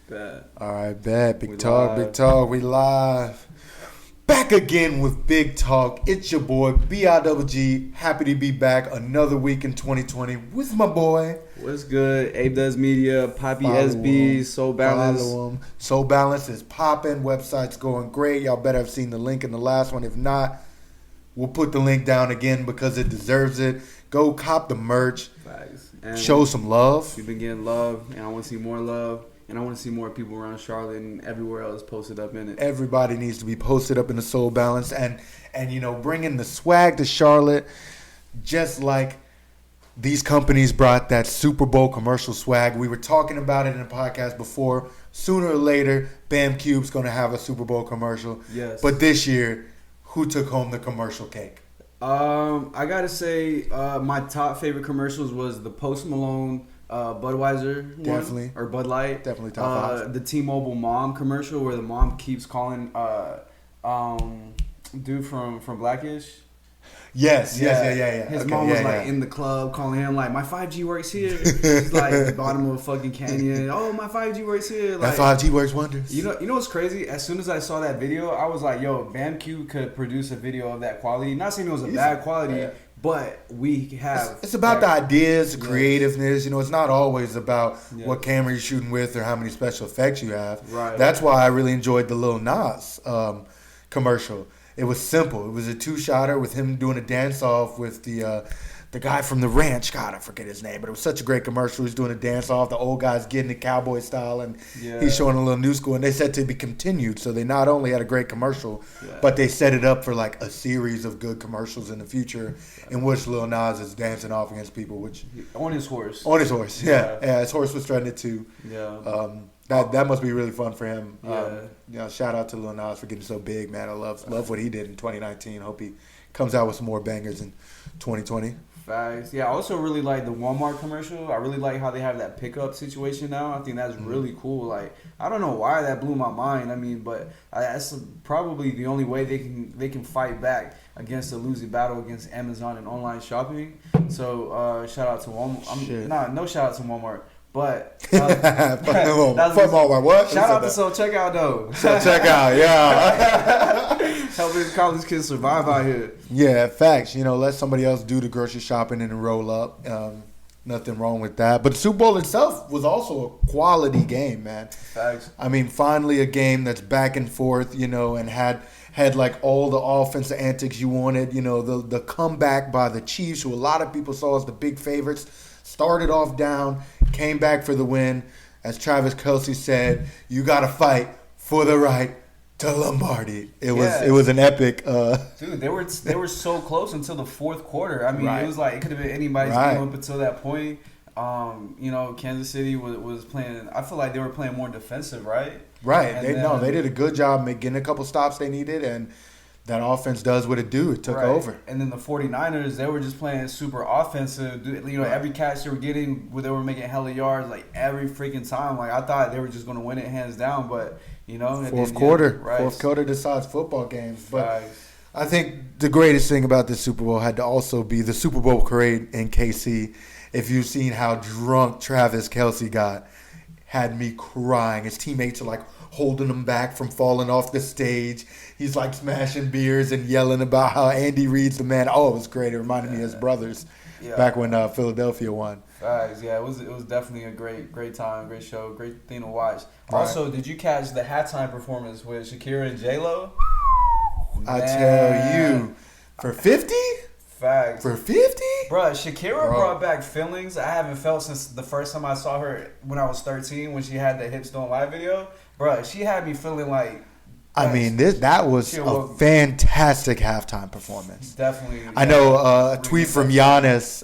Bet. All right, bet. We Big talk, live. big talk. We live. Back again with Big Talk. It's your boy, BIGG. Happy to be back another week in 2020 with my boy. What's good? Abe Does Media, Poppy Follow SB, him. Soul Balance. Follow him. Soul Balance is popping. Website's going great. Y'all better have seen the link in the last one. If not, we'll put the link down again because it deserves it. Go cop the merch. Facts. And Show some love. we've been getting love, and I want to see more love. And I want to see more people around Charlotte and everywhere else posted up in it. Everybody needs to be posted up in the Soul Balance and you know, bringing the swag to Charlotte, just like these companies brought that Super Bowl commercial swag. We were talking about it in the podcast before. Sooner or later, BAMCubed's going to have a Super Bowl commercial. Yes. But this year, who took home the commercial cake? I gotta say, my top favorite commercials was the Post Malone Budweiser Definitely. one, or Bud Light. Definitely top five. The T-Mobile mom commercial where the mom keeps calling dude from Blackish. Yes. Yeah. His Okay, mom was yeah. in the club calling him like, my 5G works here. He's like at the bottom of a fucking canyon. Oh, my 5G works here. Like, That 5G works wonders. You know what's crazy? As soon as I saw that video, I was like, yo, BAMCubed could produce a video of that quality. Not saying it was a bad quality, but we have... It's about the ideas, the Yes. creativeness. You know, it's not always about Yes. what camera you're shooting with or how many special effects you have. Right. That's why I really enjoyed the Lil Nas commercial. It was simple. It was a two-shotter with him doing a dance-off with the guy from the ranch. God, I forget his name, but it was such a great commercial. He's doing a dance-off. The old guy's getting it cowboy style, and he's showing a little new school. And they said to be continued. So they not only had a great commercial, but they set it up for like a series of good commercials in the future in which Lil Nas is dancing off against people, which On his horse. yeah. His horse was threatening too. Yeah. That must be really fun for him. Yeah. You know, shout out to Lil Nas for getting so big, man. I love what he did in 2019. Hope he comes out with some more bangers in 2020. Facts. Yeah, I also really like the Walmart commercial. I really like how they have that pickup situation now. I think that's really cool. Like, I don't know why that blew my mind. I mean, but that's probably the only way they can fight back against the losing battle against Amazon and online shopping. So shout out to Walmart. No shout out to Walmart. But Fuck Walmart. What? Shout out to Self Checkout though. Self Checkout, yeah. Helping college kids survive out here. Yeah, facts. You know, let somebody else do the grocery shopping and roll up. Nothing wrong with that. But the Super Bowl itself was also a quality game, man. Facts. I mean, finally a game that's back and forth, you know, and had like all the offensive antics you wanted. You know, the comeback by the Chiefs, who a lot of people saw as the big favorites, started off down, came back for the win. As Travis Kelce said, you got to fight for the right to Lombardi. It was an epic. Dude, they were so close until the fourth quarter. I mean, Right. It was like it could have been anybody's game up until that point. You know, Kansas City was playing. I feel like they were playing more defensive, right? Right. And They did a good job getting a couple stops they needed, and that offense does what it do. It took over. And then the 49ers, they were just playing super offensive. You know, every catch they were getting, they were making hella yards like every freaking time. Like I thought they were just going to win it hands down, but you know, Fourth quarter decides football games. But I think the greatest thing about this Super Bowl had to also be the Super Bowl parade in KC. If you've seen how drunk Travis Kelce got, had me crying. His teammates are like holding him back from falling off the stage. He's like smashing beers and yelling about how Andy Reid's the man. Oh, it was great. It reminded me of his brothers back when Philadelphia won. Facts. Yeah, it was definitely a great time, great show, great thing to watch. Also, did you catch the halftime performance with Shakira and J-Lo? I tell you, for 50? Facts. For 50? Bruh, Shakira brought back feelings I haven't felt since the first time I saw her when I was 13 when she had the Hips Don't Lie video. Bruh, she had me feeling like... I mean, that was a fantastic halftime performance. Definitely. I know a tweet from Giannis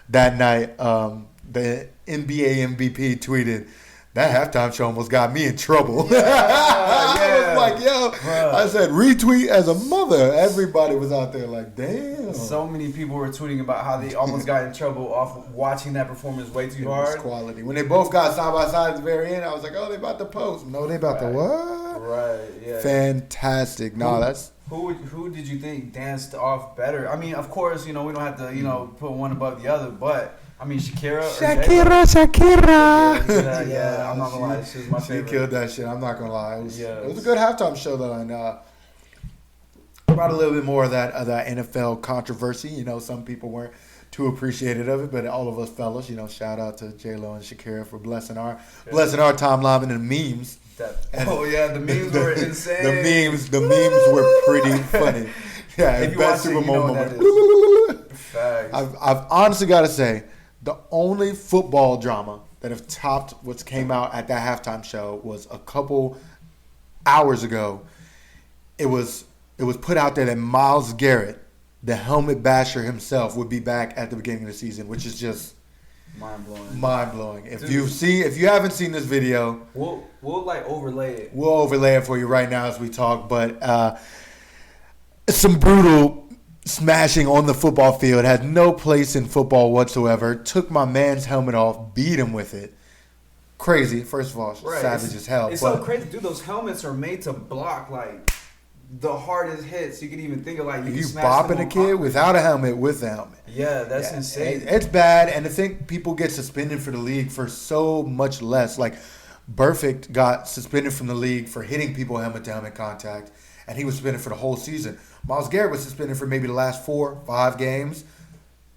that night. The NBA MVP tweeted, that halftime show almost got me in trouble. I was like, yo. Bruh. I said, retweet as a mother. Everybody was out there like, damn. So many people were tweeting about how they almost got in trouble off watching that performance way too hard. It was quality. When they both got side by side at the very end, I was like, oh, they about to post. No, they about to what? Right, yeah. Fantastic. No, that's... Who did you think danced off better? I mean, of course, you know, we don't have to, you know, put one above the other, but I mean, Shakira. Yeah, I'm not gonna lie. She was my favorite. She killed that shit. I'm not gonna lie. It was a good halftime show though, and brought a little bit more of that NFL controversy. You know, some people weren't too appreciative of it, but all of us fellas, you know, shout out to J-Lo and Shakira for blessing our timeline and the memes. The memes were insane. The memes were pretty funny. Yeah, if you best watch Super it, Bowl you know moment. Facts. I've honestly got to say, the only football drama that have topped what came out at that halftime show was a couple hours ago. It was put out there that Myles Garrett, the helmet basher himself, would be back at the beginning of the season, which is just mind blowing. If you haven't seen this video, we'll like overlay it. We'll overlay it for you right now as we talk. But some brutal smashing on the football field, had no place in football whatsoever. Took my man's helmet off, beat him with it. Crazy. First of all, savage as hell. It's so crazy, dude. Those helmets are made to block like the hardest hits you could even think of. Like you bopping a kid without a helmet, with the helmet. Yeah, that's insane. It's bad, and I think people get suspended for the league for so much less. Like Burfict got suspended from the league for hitting people helmet-to-helmet contact, and he was suspended for the whole season. Myles Garrett was suspended for maybe the last 4-5 games,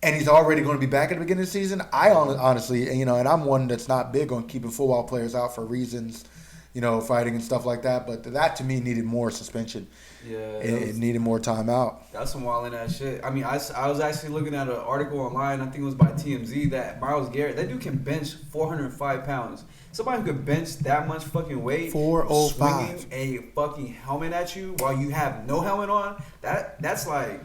and he's already going to be back at the beginning of the season. I honestly, you know, and I'm one that's not big on keeping football players out for reasons, you know, fighting and stuff like that. But that to me needed more suspension. Yeah, it needed more time out. That's some wilding ass shit. I mean, I was actually looking at an article online. I think it was by TMZ that Myles Garrett, that dude can bench 405 pounds. Somebody who could bench that much fucking weight, 405, swinging a fucking helmet at you while you have no helmet on. That's like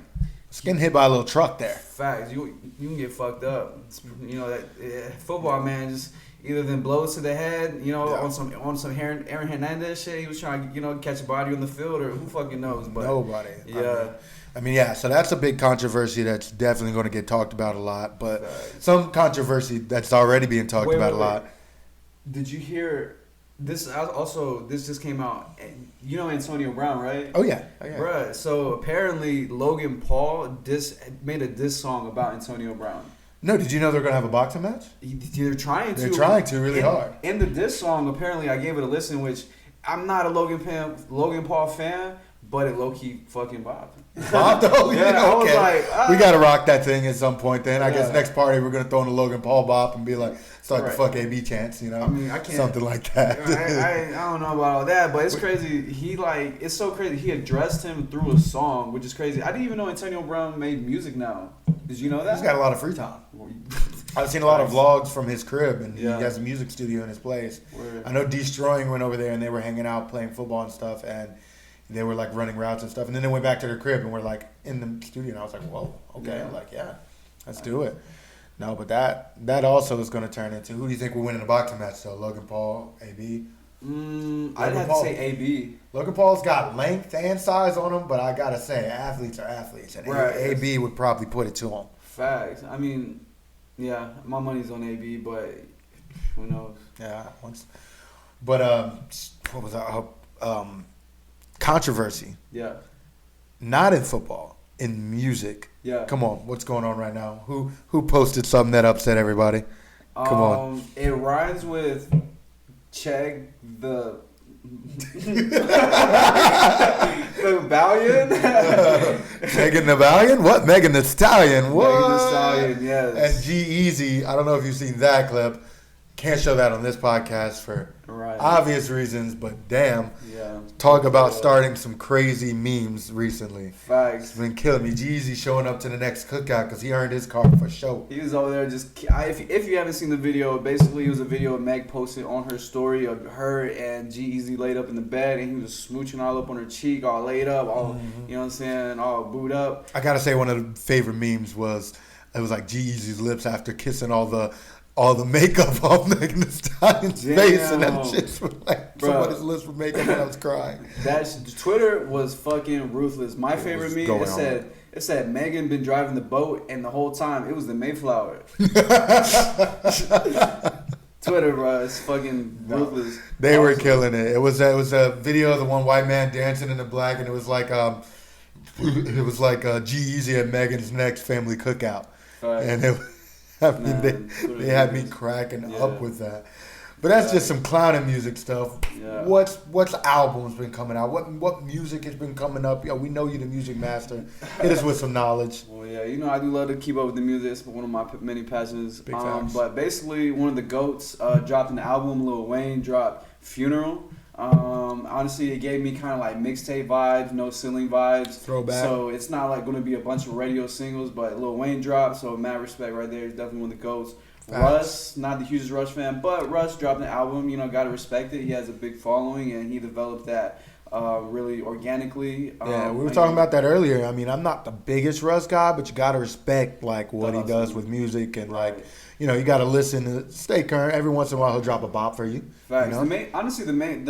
getting hit by a little truck there. Facts. You can get fucked up. You know that football man just either then blows to the head. You know, on some Aaron Hernandez shit. He was trying to catch a body on the field, or who fucking knows. But nobody. Yeah. I mean, so that's a big controversy that's definitely going to get talked about a lot. But some controversy that's already being talked about a lot. Did you hear this? Also, this just came out. You know Antonio Brown, right? Oh yeah. Bruh, so apparently Logan Paul made a diss song about Antonio Brown. No, did you know they're going to have a boxing match? They're trying to. They're trying to really hard. In the diss song, apparently I gave it a listen, which I'm not a Logan Paul fan, but it low-key fucking bopped. Bob though? Yeah, okay. I was like, we got to rock that thing at some point then. I guess next party we're going to throw in a Logan Paul bop and be like, start the fuck AB chants, you know? I mean, I can't. Something like that. I don't know about all that, but it's crazy. It's so crazy. He addressed him through a song, which is crazy. I didn't even know Antonio Brown made music now. Did you know that? He's got a lot of free time. I've seen a lot of vlogs from his crib, and he has a music studio in his place. Word. I know Destroying went over there, and they were hanging out playing football and stuff, and they were like running routes and stuff. And then they went back to their crib and were like in the studio, and I was like, whoa, okay. I'm like, let's do it. No, but that also is going to turn into, who do you think will win in the boxing match though? Logan Paul, AB? I'd have to say AB. Logan Paul's got length and size on him, but I got to say, athletes are athletes. And AB would probably put it to him. Facts. I mean, yeah, my money's on AB, but who knows? Yeah. But what was that? Controversy. Yeah. Not in football, in music. Yeah. Come on, what's going on right now? Who posted something that upset everybody? Come on. It rhymes with Chegg the Valiant. Megan the Valiant? What? Megan the Stallion? What? Megan the Stallion, yes. And G-Eazy, I don't know if you've seen that clip. Can't show that on this podcast for obvious reasons, but damn. Yeah. Talk about starting some crazy memes recently. Facts. It's been killing me. G-Eazy showing up to the next cookout because he earned his card for show. He was over there just... If you haven't seen the video, basically it was a video Meg posted on her story of her and G-Eazy laid up in the bed, and he was smooching all up on her cheek, all laid up, all, you know what I'm saying, all booed up. I gotta say, one of the favorite memes was, it was like G-Eazy's lips after kissing all the makeup off Megan Thee Stallion's face, and that shit was like somebody's lips with makeup, and I was crying. Twitter was fucking ruthless. My favorite meme, it said Megan been driving the boat, and the whole time it was the Mayflower. Twitter, bro, it's fucking ruthless. They were killing it. It was a video of the one white man dancing in the black, and it was like G-Eazy at Megan's next family cookout, and it. I mean, they had me cracking up with that. But that's just some clowning music stuff. Yeah. What's albums been coming out? What music has been coming up? Yo, we know you're the music master. Hit us with some knowledge. Well, yeah, I do love to keep up with the music. It's one of my many passions. But basically, one of the GOATs dropped an album. Lil Wayne dropped Funeral. Honestly, it gave me kind of like mixtape vibes, No Ceiling vibes. Throwback. So it's not like going to be a bunch of radio singles, but Lil Wayne dropped. So mad respect right there. He's definitely one of the GOATs. Russ, not the hugest Russ fan, but Russ dropped an album. Gotta respect it. He has a big following, and he developed that really organically. Yeah, we were talking about that earlier. I mean, I'm not the biggest Russ guy, but you gotta respect like what he does with music, and like you gotta listen to stay current. Every once in a while, he'll drop a bop for you. Facts. Honestly, the main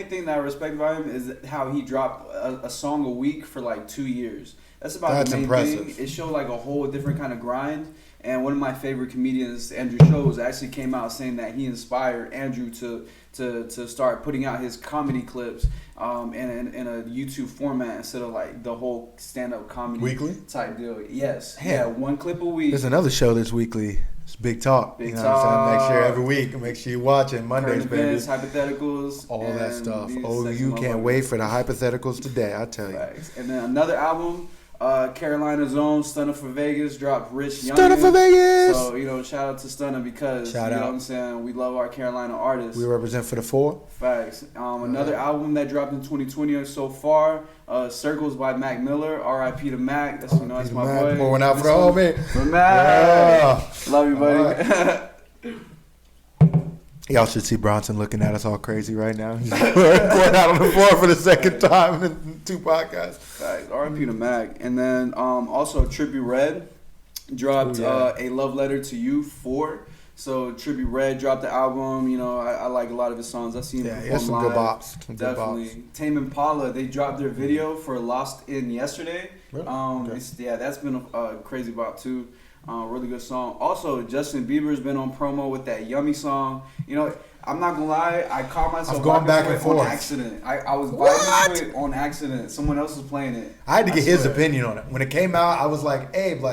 thing that I respect about him is how he dropped a song a week for like 2 years. That's the main impressive. thing. It showed like a whole different kind of grind. And one of my favorite comedians, Andrew Scholes, actually came out saying that he inspired Andrew to start putting out his comedy clips in a YouTube format instead of like the whole stand-up comedy weekly type deal. Yes. Yeah, one clip a week. There's another show this weekly. It's BIGG Talk. BIGG What Talk. I'm saying? Make sure every week. Make sure you watch it. Mondays, baby. Events, hypotheticals. All that stuff. Oh, you can't wait for the hypotheticals today, I tell you. Facts. And then another album. Carolina's own Stunna for Vegas dropped Rich Youngin. Stunna for Vegas! So, shout out to Stunna because, know what I'm saying, we love our Carolina artists. We represent for the 4. Facts. Another album that dropped in 2020 so far, Circles by Mac Miller, R.I.P. to Mac. That's, that's my boy. Pouring out for the homie. For Mac. Yeah. Love you, buddy. Right. Y'all should see Bronson looking at us all crazy right now. He's going out on the floor for the second time in 2 podcasts. Facts. R.I.P. to Mac. And then also Trippie Redd dropped A Love Letter to You 4. So Trippie Redd dropped the album. I like a lot of his songs. I've seen him perform some live. good bops. Definitely. Tame Impala, they dropped their video for Lost In yesterday. Really? That's been a crazy bop too. Really good song. Also, Justin Bieber's been on promo with that Yummy song. I'm not gonna lie, I caught myself going back and forth on accident. I was vibing to it on accident. Someone else was playing it. I had to get his opinion on it. When it came out, I was like, Abe,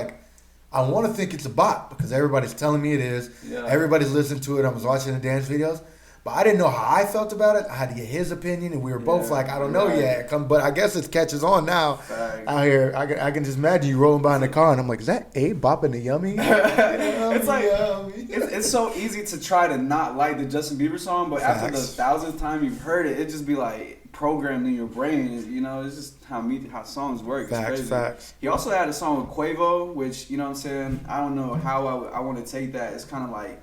I want to think it's a bop because everybody's telling me it is. Yeah. Everybody's listening to it. I was watching the dance videos. But I didn't know how I felt about it. I had to get his opinion, and we were both like, I don't know yet. But I guess it catches on now out here. I can just imagine you rolling by in the car, and I'm like, is that Abe bopping the Yummy? It's like, it's so easy to try to not like the Justin Bieber song, but after the 1,000th time you've heard it, it just be like programmed in your brain. It's just how songs work. It's crazy. Facts. He also had a song with Quavo, which, what I'm saying, I don't know how I want to take that. It's kind of like,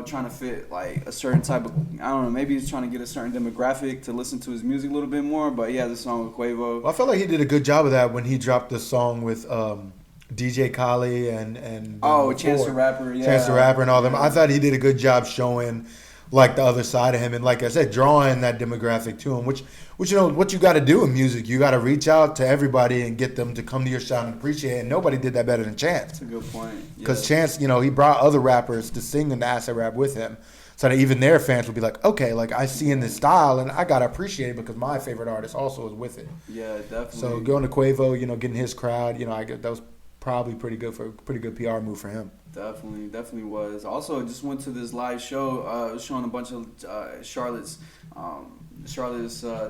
trying to fit like a certain type of, I don't know, maybe he's trying to get a certain demographic to listen to his music a little bit more, but he has a song with Quavo. Well, I felt like he did a good job of that when he dropped the song with DJ Khaled and Chance the Rapper, Chance the Rapper and all them. I thought he did a good job showing like the other side of him, and like I said, drawing that demographic to him, which what you got to do in music, you got to reach out to everybody and get them to come to your show and appreciate it. And nobody did that better than Chance. That's a good point. Because Chance, he brought other rappers to sing in the acid rap with him, so that even their fans would be like, okay, like I see in this style, and I gotta appreciate it because my favorite artist also is with it. Yeah, definitely. So going to Quavo, getting his crowd, that was probably pretty good PR move for him. Definitely was. Also, just went to this live show. It was showing a bunch of Charlotte's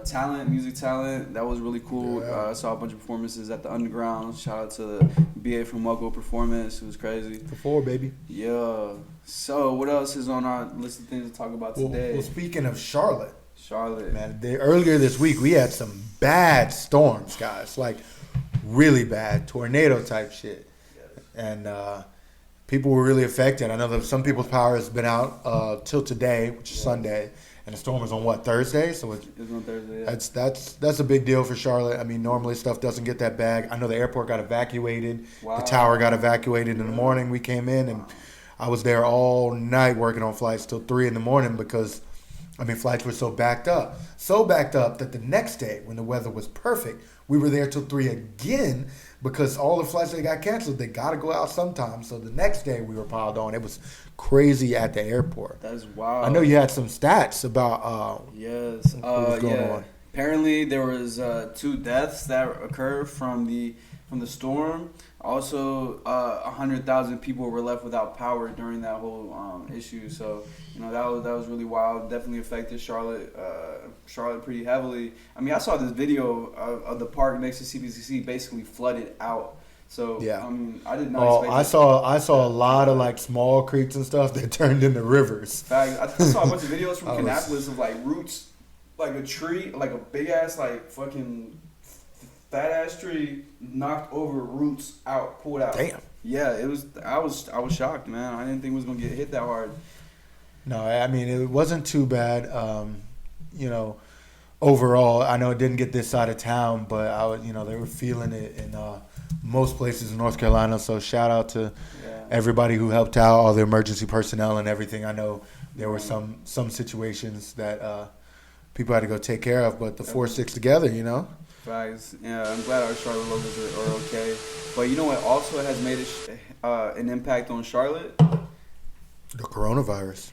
talent, music talent. That was really cool. Yeah. Saw a bunch of performances at the Underground. Shout out to the BA from Mucko performance. It was crazy. For 4, baby. Yeah. So, what else is on our list of things to talk about today? Well, speaking of Charlotte, man, earlier this week we had some bad storms, guys. Like really bad tornado type shit, and people were really affected. I know that some people's power has been out till today, which is Sunday, and the storm was on Thursday. So it's on Thursday. Yeah. That's a big deal for Charlotte. I mean, normally stuff doesn't get that bad. I know the airport got evacuated. Wow. The tower got evacuated in the morning. We came in and I was there all night working on flights till 3 in the morning because, flights were so backed up. So backed up that the next day when the weather was perfect, we were there till 3 again because all the flights that got canceled, they got to go out sometime. So the next day we were piled on. It was crazy at the airport. That's wild. I know you had some stats about what was going on. Apparently there was 2 deaths that occurred from the storm. Also, 100,000 people were left without power during that whole issue. So, that was really wild. Definitely affected Charlotte pretty heavily. I mean, I saw this video of the park next to CBCC basically flooded out. So, yeah. I mean, I did not expect I saw a lot of like small creeks and stuff that turned into rivers. Fact, I saw a bunch of videos from Kannapolis of like roots, like a tree, like a big ass like fucking fat ass tree knocked over, roots out, pulled out. Damn. Yeah, it was. I was shocked, man. I didn't think it was gonna get hit that hard. No, I mean it wasn't too bad. Overall, I know it didn't get this side of town, but they were feeling it in most places in North Carolina. So shout out to everybody who helped out, all the emergency personnel and everything. I know there were some situations that people had to go take care of, but the force sticks together, Facts. Yeah, I'm glad our Charlotte locals are okay. But you know what also has made an impact on Charlotte? The coronavirus.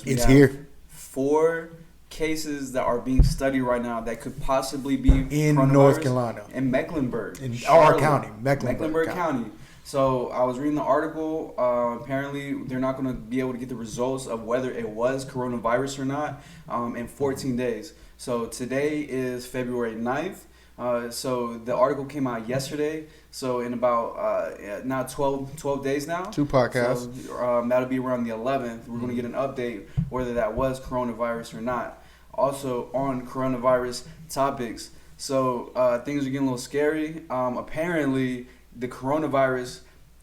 It's here. 4 cases that are being studied right now that could possibly be in North Carolina. In Mecklenburg. In our county. Mecklenburg County. So I was reading the article. Apparently, they're not going to be able to get the results of whether it was coronavirus or not in 14 days. So today is February 9th. So the article came out yesterday. So in about now 12 days now. 2 podcasts. So, that'll be around the 11th. We're going to get an update whether that was coronavirus or not. Also on coronavirus topics. So things are getting a little scary. Apparently, the coronavirus,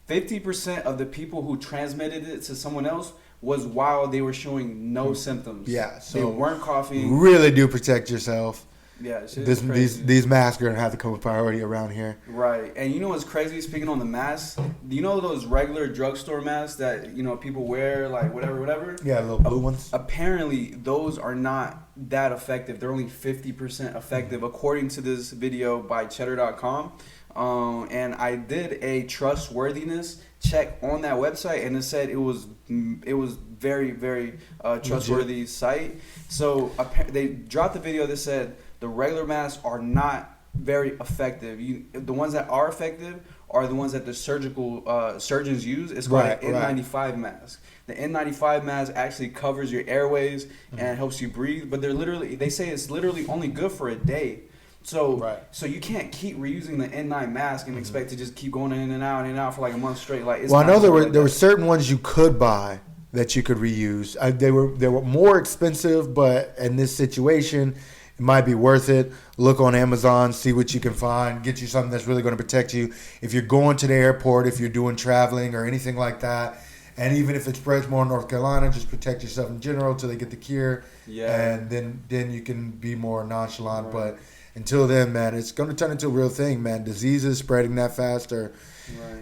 50% of the people who transmitted it to someone else was while they were showing no symptoms. Yeah, so they weren't coughing. Really do protect yourself. Yeah, these masks are gonna have to come a priority around here. Right, and you know what's crazy? Speaking on the masks, do you know those regular drugstore masks that people wear, like whatever? Yeah, little blue ones. Apparently, those are not that effective. They're only 50% effective, according to this video by Cheddar.com. And I did a trustworthiness check on that website, and it said it was very, very trustworthy site. So they dropped the video that said the regular masks are not very effective. The ones that are effective are the ones that the surgeons use. It's called an N95 mask. The N95 mask actually covers your airways and helps you breathe, but they say it's literally only good for a day. So you can't keep reusing the N9 mask and expect to just keep going in and out for like a month straight. Like, I know there were certain ones you could buy that you could reuse. They were more expensive, but in this situation, it might be worth it. Look on Amazon, see what you can find, get you something that's really going to protect you. If you're going to the airport, if you're doing traveling or anything like that, and even if it spreads more in North Carolina, just protect yourself in general until they get the cure. Yeah. And then you can be more nonchalant. Right. But until then, man, it's going to turn into a real thing, man. Diseases spreading that fast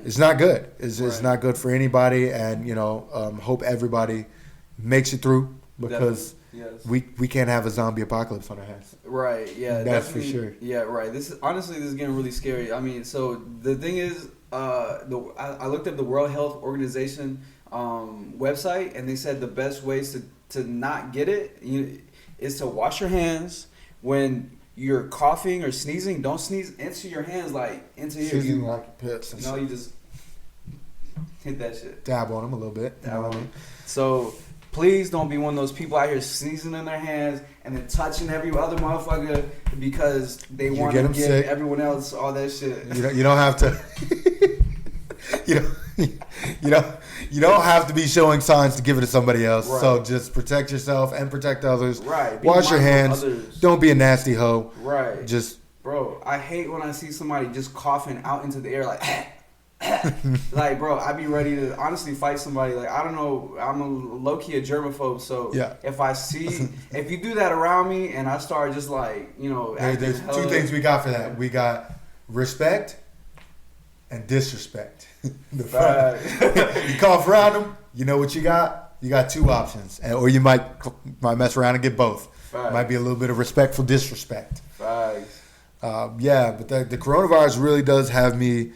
it's not good. It's not good for anybody. And, hope everybody makes it through because we can't have a zombie apocalypse on our hands. Right, yeah. That's for sure. Yeah, right. This is getting really scary. I mean, so the thing is, I looked up the World Health Organization website, and they said the best ways to not get it is to wash your hands when you're coughing or sneezing. Don't sneeze into your hands, like into here. Sneezing like pits. You just hit that shit. Dab on them a little bit. So please don't be one of those people out here sneezing in their hands and then touching every other motherfucker because they want to give everyone else all that shit. You don't have to. You don't have to be showing signs to give it to somebody else. Right. So just protect yourself and protect others. Right. Wash your hands. Don't be a nasty hoe. Right. Bro, I hate when I see somebody just coughing out into the air like, bro, I'd be ready to honestly fight somebody. Like, I don't know, I'm a low-key a germaphobe, so if you do that around me and I start just like, there's 2 things we got for that. We got respect and disrespect. You cough around them, you know what you got? You got 2 options. Or you might mess around and get both. Might be a little bit of respectful disrespect. But the coronavirus really does have me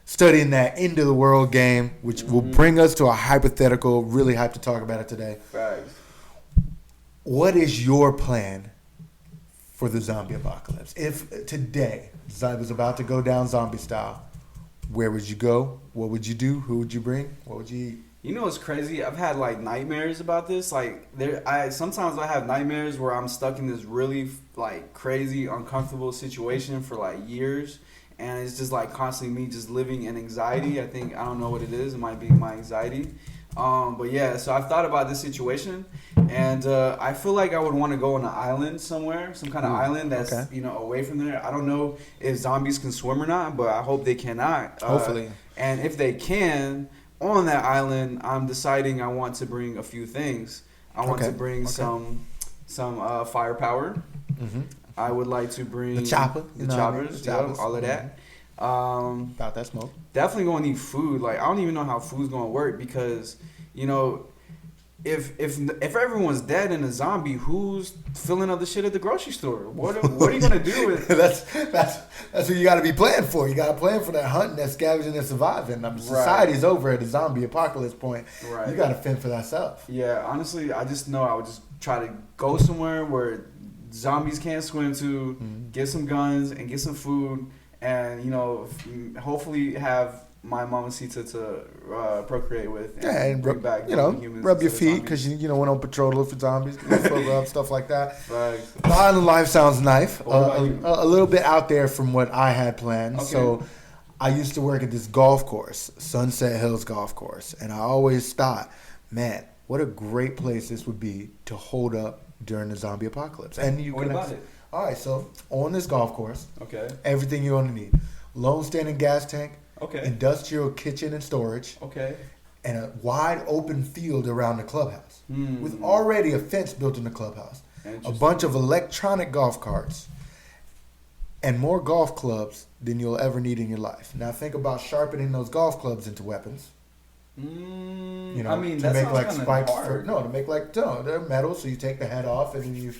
studying that end of the world game, which will bring us to a hypothetical. Really hyped to talk about it today. What is your plan for the zombie apocalypse? If today was about to go down zombie style, where would you go? What would you do? Who would you bring? What would you eat? You know what's crazy? I've had like nightmares about this. Like sometimes I have nightmares where I'm stuck in this really like crazy, uncomfortable situation for like years, and it's just like constantly me just living in anxiety. I don't know what it is. It might be my anxiety. But yeah, so I've thought about this situation, and I feel like I would want to go on an island somewhere, some kind of island that's away from there. I don't know if zombies can swim or not, but I hope they cannot. Hopefully. And if they can, on that island, I'm deciding I want to bring a few things. I want to bring some firepower. Mm-hmm. I would like to bring the choppers, all of that. About that smoke. Definitely gonna need food. Like I don't even know how food's gonna work because, if everyone's dead and a zombie, who's filling up the shit at the grocery store? What are you gonna do with that's what you got to be planning for. You got to plan for that hunting, that scavenging, and surviving. Society's over at the zombie apocalypse point. Right. You got to fend for thyself. Yeah, honestly, I just know I would just try to go somewhere where zombies can't swim to, get some guns and get some food, and hopefully have my mamacita to procreate with, and bring back humans, rub your feet because you went on patrol for zombies, rub stuff like that. Right. The island life sounds nice. A little bit out there from what I had planned. Okay. So I used to work at this golf course, Sunset Hills Golf Course, and I always thought, man, what a great place this would be to hold up during the zombie apocalypse. And what about it? All right, so on this golf course, everything you're going to need: lone standing gas tank, industrial kitchen and storage, and a wide open field around the clubhouse with already a fence built in the clubhouse, a bunch of electronic golf carts, and more golf clubs than you'll ever need in your life. Now think about sharpening those golf clubs into weapons. I mean, that make sounds like kind of spikes. hard. They're metal, so you take the head off and then you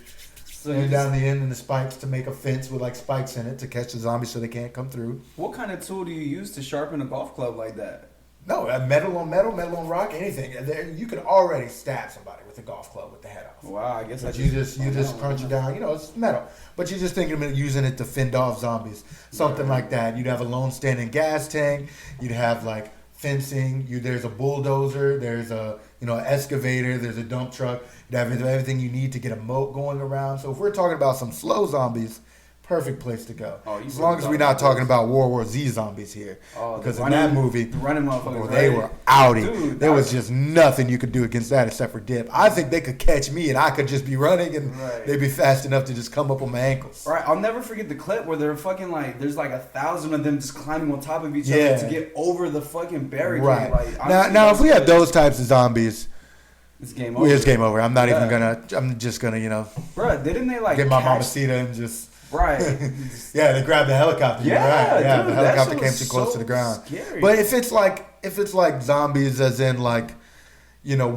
stand down the end and the spikes to make a fence with like spikes in it to catch the zombies so they can't come through. What kind of tool do you use to sharpen a golf club like that? No, metal on metal, metal on rock, anything. You could already stab somebody with a golf club with the head off. Wow, I guess you just crunch it down. It's metal, but you're just thinking of using it to fend off zombies, something like that. You'd have a lone standing gas tank. You'd have like fencing. There's a bulldozer. There's a excavator. There's a dump truck. You'd have everything you need to get a moat going around. So if we're talking about some slow zombies, perfect place to go. As long as we're not talking about World War Z zombies here. Because in that movie, they were outie. Dude, there was just nothing you could do against that except for dip. I think they could catch me and I could just be running and they'd be fast enough to just come up on my ankles. Right. I'll never forget the clip where they're fucking there's 1,000 of them just climbing on top of each other to get over the fucking barricade. Right. Now if we had those types of zombies, it's game over. It's game over. I'm not even gonna. I'm just gonna, Bruh, didn't they get my mamacita and just. Right. Yeah, they grabbed the helicopter. Yeah, right. Yeah, dude, the helicopter came too close to the ground. Scary. But if it's like zombies, as in The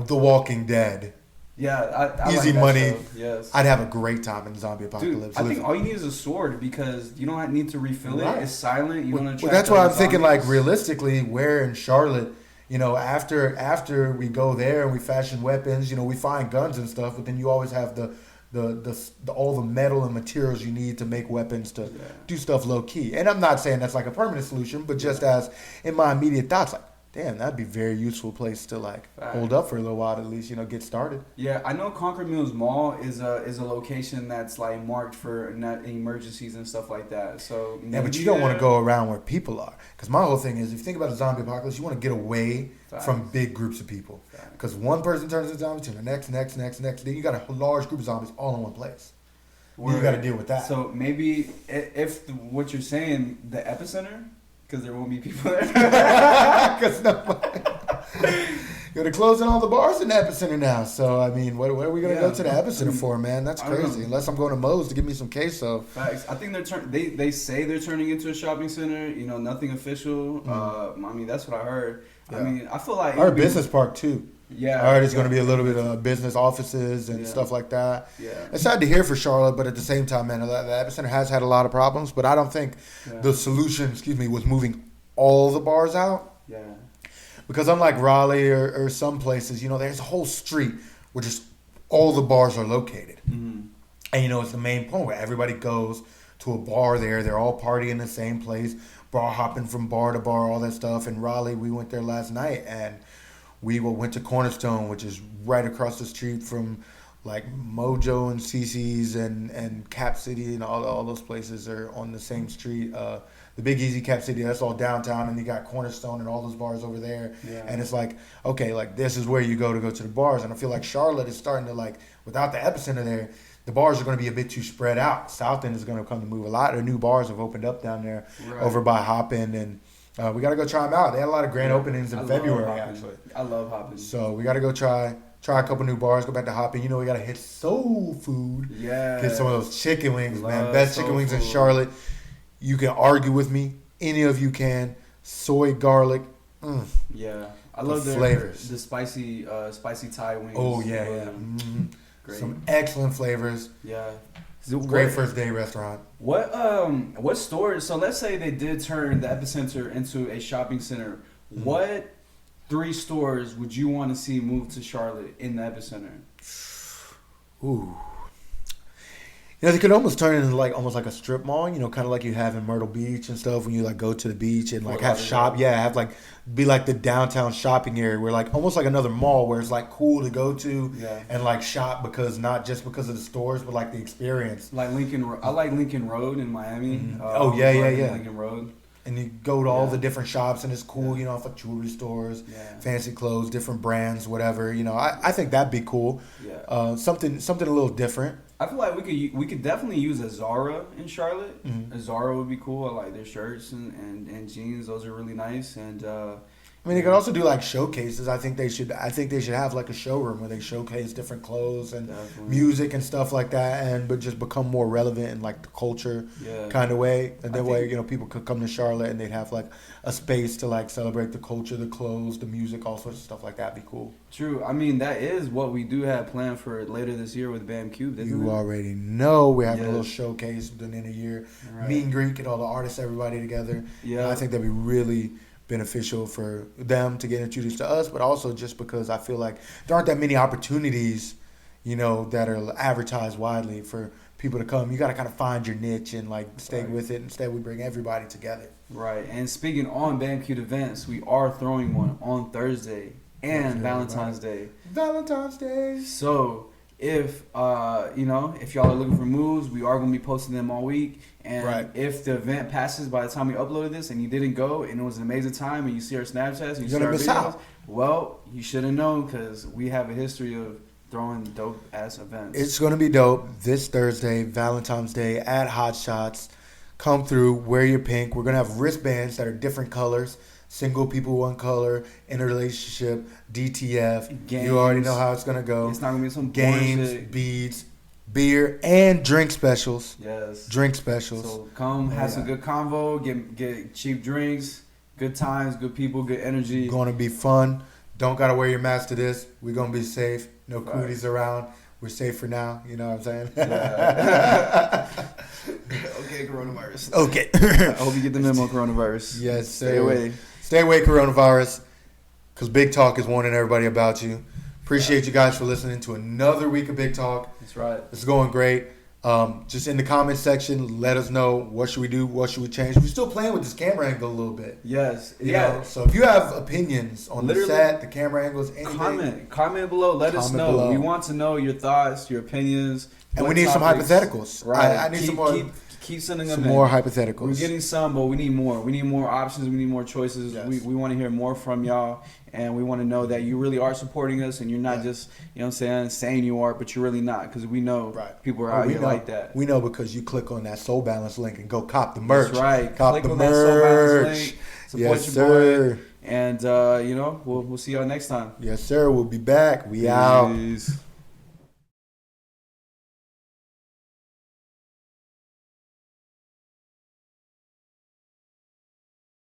Walking Dead. Yeah, I easy like money. Show. Yes. I'd have a great time in the zombie apocalypse. Dude, I think all you need is a sword because you don't need to refill it. It's silent. You don't attract that's why I'm zombies. thinking realistically, where in Charlotte, after we go there and we fashion weapons, we find guns and stuff, but then you always have the all the metal and materials you need to make weapons to do stuff low key. And I'm not saying that's like a permanent solution, but just as in my immediate thoughts, damn, that'd be a very useful place to hold up for a little while to at least get started. Yeah, I know Concord Mills Mall is a location that's marked for emergencies and stuff like that. So but you don't want to go around where people are, because my whole thing is if you think about a zombie apocalypse, you want to get away from big groups of people, because one person turns into a zombie to the next, then you got a large group of zombies all in one place. You got to deal with that. So maybe if what you're saying, the epicenter. Because there won't be people there. Because they're closing all the bars in the epicenter now. So I mean, what are we gonna go to the epicenter for, man? That's crazy. Unless I'm going to Moe's to get me some queso. Facts. I think they say they're turning into a shopping center. Nothing official. I mean, that's what I heard. Yeah. I mean, I feel like our business park too. Yeah. I heard it's going to be a little bit of business offices and stuff like that. Yeah. It's sad to hear for Charlotte, but at the same time, man, the epicenter has had a lot of problems. But I don't think the solution, was moving all the bars out. Yeah. Because unlike Raleigh or some places, there's a whole street where just all the bars are located. Mm-hmm. And, it's the main point where everybody goes to a bar there. They're all partying in the same place. bar hopping from bar to bar, all that stuff. In Raleigh, we went there last night, and we went to Cornerstone, which is right across the street from like Mojo and CC's and Cap City, and all those places are on the same street. The Big Easy, Cap City, that's all downtown, and you got Cornerstone and all those bars over there. Yeah. And it's like, okay, like this is where you go to the bars. And I feel like Charlotte is starting to, like, without the epicenter there, the bars are going to be a bit too spread out. South End is going to come to move. A lot of new bars have opened up down there over by Hoppin', and we got to go try them out. They had a lot of grand openings in February, actually. I love Hoppin'. So we got to go try a couple new bars, go back to Hoppin'. You know, we got to hit soul food. Yeah. Get some of those chicken wings, man. Best chicken wings in Charlotte. You can argue with me. Any of you can. Soy, garlic. Yeah. I love the flavors. The spicy Thai wings. Oh, yeah. Mm-hmm. Great. Some excellent flavors. Yeah. Great first day restaurant. What stores? So let's say they did turn the epicenter into a shopping center. Mm-hmm. What 3 stores would you want to see move to Charlotte in the epicenter? Ooh. You know, they could almost turn it into almost like a strip mall, you know, kind of like you have in Myrtle Beach and stuff when you like go to the beach and like have shop. Yeah, have like be like the downtown shopping area where like almost like another mall where it's like cool to go to and like shop because not just because of the stores but like the experience. Like I like Lincoln Road in Miami. Mm-hmm. Yeah. Lincoln Road. And you go to all the different shops, and it's cool, you know, for jewelry stores, fancy clothes, different brands, whatever. You know, I think that'd be cool. Yeah. Something a little different. I feel like we could definitely use a Zara in Charlotte. Mm-hmm. A Zara would be cool. I like their shirts and jeans; those are really nice. And I mean, they could also do like showcases. I think they should have like a showroom where they showcase different clothes and music and stuff like that, but just become more relevant in like the culture kind of way. And that way, you know, people could come to Charlotte and they'd have like a space to like celebrate the culture, the clothes, the music, all sorts of stuff like that. Be cool. True. I mean, that is what we do have planned for later this year with BAMCubed, isn't it? You already know we're having a little showcase within the end of the year. Right. Meet and greet, get all the artists, everybody together. Yeah. I think that'd be really beneficial for them to get introduced to us, but also just because I feel like there aren't that many opportunities, you know, that are advertised widely for people to come. You got to kind of find your niche and like stay with it. Instead, we bring everybody together. Right. And speaking on BAMCubed events, we are throwing one on Thursday and Valentine's Day. Valentine's Day. So if if y'all are looking for moves, we are going to be posting them all week. And if the event passes by the time we uploaded this and you didn't go and it was an amazing time and you see our Snapchats and you see our videos, well, you should have known because we have a history of throwing dope ass events. It's going to be dope this Thursday, Valentine's Day at Hot Shots. Come through, wear your pink. We're going to have wristbands that are different colors. Single people, one color, in a relationship, DTF. Games. You already know how it's going to go. It's not going to be some games, shit. Beads, beer, and drink specials. Yes. Drink specials. So come, have some good convo, get cheap drinks, good times, good people, good energy. Going to be fun. Don't got to wear your mask to this. We're going to be safe. No cooties around. We're safe for now. You know what I'm saying? Yeah. Okay, coronavirus. Okay. I hope you get the memo, coronavirus. Yes, sir. Stay away. Stay away, coronavirus, because Big Talk is warning everybody about you. Appreciate you guys for listening to another week of Big Talk. That's right. It's going great. Just in the comment section, let us know what should we do, what should we change. We're still playing with this camera angle a little bit. Yes. You know? So if you have opinions on the set, the camera angles, anything, comment below. Let us know. Below. We want to know your thoughts, your opinions, and we need some hypotheticals. Right. I need some more. Keep sending them some more hypotheticals. We're getting some, but we need more. We need more options. We need more choices. Yes. We want to hear more from y'all, and we want to know that you really are supporting us, and you're not just, you know what I'm saying you are, but you're really not, because we know people are out here like that. We know because you click on that Soul Balance link and go cop the merch. That's right. Cop click the on merch. That Soul Balance link. Support your boy. And, we'll see y'all next time. Yes, sir. We'll be back. We out.